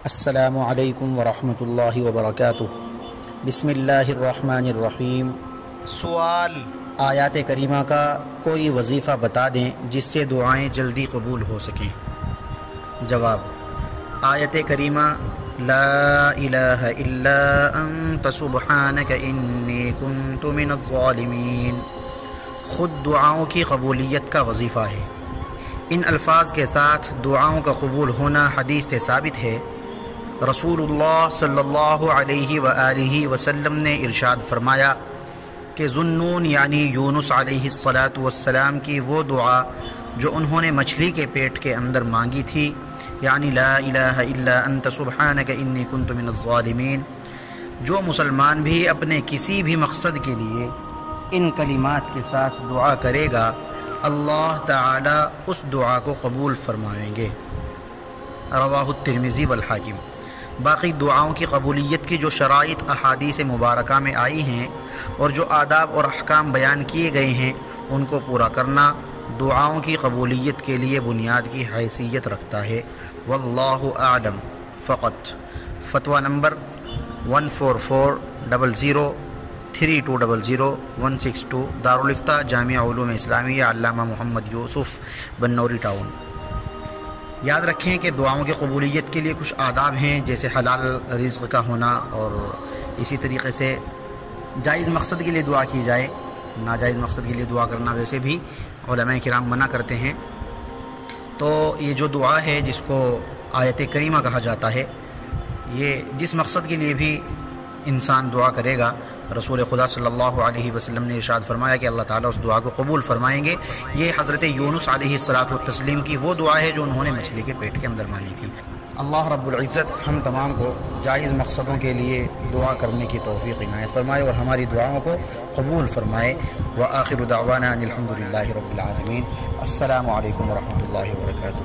السلام علیکم ورحمۃ اللہ وبرکاتہ۔ بسم اللہ الرحمن الرحیم۔ سوال: آیات کریمہ کا کوئی وظیفہ بتا دیں جس سے دعائیں جلدی قبول ہو سکیں۔ جواب: آیت کریمہ لا الہ الا انت سبحانک انی کنت من الظالمین خود دعاؤں کی قبولیت کا وظیفہ ہے۔ ان الفاظ کے ساتھ دعاؤں کا قبول ہونا حدیث سے ثابت ہے۔ رسول اللہ صلی اللہ علیہ وآلہ وسلم نے ارشاد فرمایا کہ ذُو-النُّون یعنی یونس علیہ السلام کی وہ دعا جو انہوں نے مچھلی کے پیٹ کے اندر مانگی تھی، یعنی لا الہ الا انت سبحانک انی کنت من الظالمین، جو مسلمان بھی اپنے کسی بھی مقصد کے لیے ان کلمات کے ساتھ دعا کرے گا، اللہ تعالی اس دعا کو قبول فرمائیں گے۔ رواہ الترمذی والحاکم۔ باقی دعاؤں کی قبولیت کی جو شرائط احادیث مبارکہ میں آئی ہیں اور جو آداب اور احکام بیان کیے گئے ہیں، ان کو پورا کرنا دعاؤں کی قبولیت کے لیے بنیاد کی حیثیت رکھتا ہے۔ واللہ اعلم فقط۔ فتویٰ نمبر 14400320162 دارالفتہ جامعہ علوم اسلامیہ علامہ محمد یوسف بنوری ٹاؤن۔ یاد رکھیں کہ دعاؤں کی قبولیت کے لیے کچھ آداب ہیں، جیسے حلال رزق کا ہونا، اور اسی طریقے سے جائز مقصد کے لیے دعا کی جائے، ناجائز مقصد کے لیے دعا کرنا ویسے بھی علماء کرام منع کرتے ہیں۔ تو یہ جو دعا ہے جس کو آیت کریمہ کہا جاتا ہے، یہ جس مقصد کے لیے بھی انسان دعا کرے گا، رسول خدا صلی اللہ علیہ وسلم نے ارشاد فرمایا کہ اللہ تعالیٰ اس دعا کو قبول فرمائیں گے۔ یہ حضرت یونس علیہ السلام کی وہ دعا ہے جو انہوں نے مچھلی کے پیٹ کے اندر مانگی تھی۔ اللہ رب العزت ہم تمام کو جائز مقصدوں کے لیے دعا کرنے کی توفیق عنایت فرمائے اور ہماری دعاؤں کو قبول فرمائے۔ وآخر دعوانا ان الحمد للہ رب العالمین۔ السلام علیکم ورحمۃ اللہ وبرکاتہ۔